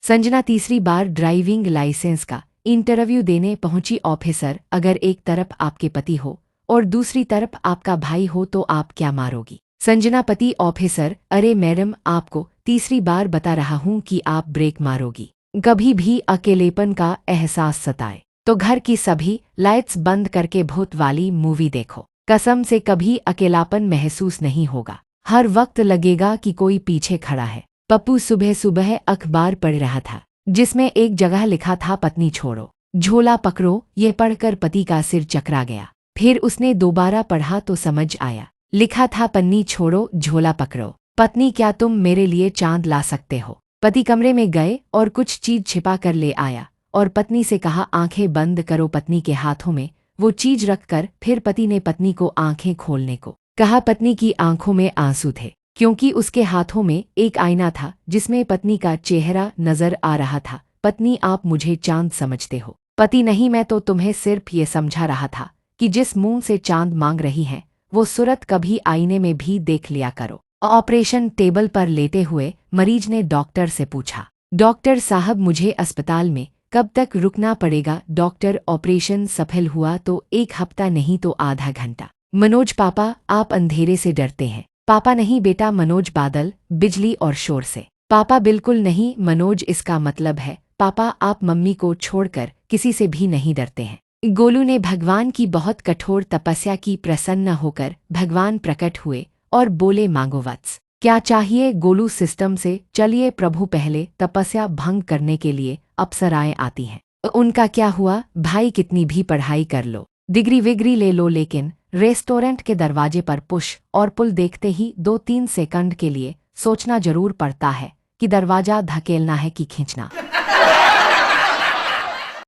संजना तीसरी बार driving licence का interview देने पहुंची। ऑफिसर, अगर एक तरफ आपके पति हो और दूसरी तरफ आपका भाई हो तो आप क्या मारोगी? संजना पति ऑफिसर, अरे मैडम, आपको तीसरी बार बता रहा हूं कि आप ब्रेक मारोगी। कभी भी अकेलेपन का एहसास सताए तो घर की सभी लाइट्स बंद करके भूत वाली मूवी देखो। कसम से कभी अकेलापन महसूस नहीं होगा। हर वक्त लगेगा कि कोई पीछे खड़ा है। पप्पू सुबह सुबह अखबार पढ़ रहा था जिसमें एक जगह लिखा था पत्नी छोड़ो झोला पकड़ो। ये पढ़कर पति का सिर चकरा गया। फिर उसने दोबारा पढ़ा तो समझ आया, लिखा था पन्नी छोड़ो झोला पकड़ो। पत्नी, क्या तुम मेरे लिए चांद ला सकते हो? पति कमरे में गए और कुछ चीज छिपा कर ले आया और पत्नी से कहा आंखें बंद करो। पत्नी के हाथों में वो चीज रखकर फिर पति ने पत्नी को आंखें खोलने को कहा। पत्नी की आंखों में आंसू थे क्योंकि उसके हाथों में एक आईना था जिसमें पत्नी का चेहरा नजर आ रहा था। पत्नी, आप मुझे चांद समझते हो? पति, नहीं, मैं तो तुम्हें सिर्फ ये समझा रहा था कि जिस मुंह से चांद मांग रही हैं वो सूरत कभी आईने में भी देख लिया करो। ऑपरेशन टेबल पर लेटे हुए मरीज ने डॉक्टर से पूछा, डॉक्टर साहब, मुझे अस्पताल में कब तक रुकना पड़ेगा? डॉक्टर, ऑपरेशन सफल हुआ तो 1 हफ्ता नहीं तो आधा घंटा। मनोज, पापा, आप अंधेरे से डरते हैं? पापा, नहीं बेटा। मनोज, बादल, बिजली और शोर से? पापा, बिल्कुल नहीं। मनोज, इसका मतलब है पापा आप मम्मी को छोड़कर किसी से भी नहीं डरते हैं। गोलू ने भगवान की बहुत कठोर तपस्या की। प्रसन्न होकर भगवान प्रकट हुए और बोले, मांगो वत्स, क्या चाहिए? गोलू सिस्टम से चलिए प्रभु, पहले तपस्या भंग करने के लिए अप्सराएं आती हैं। उनका क्या हुआ? भाई, कितनी भी पढ़ाई कर लो, डिग्री विग्री ले लो, लेकिन रेस्टोरेंट के दरवाजे पर पुश और पुल देखते ही 2-3 सेकंड के लिए सोचना जरूर पड़ता है कि दरवाजा धकेलना है कि खींचना।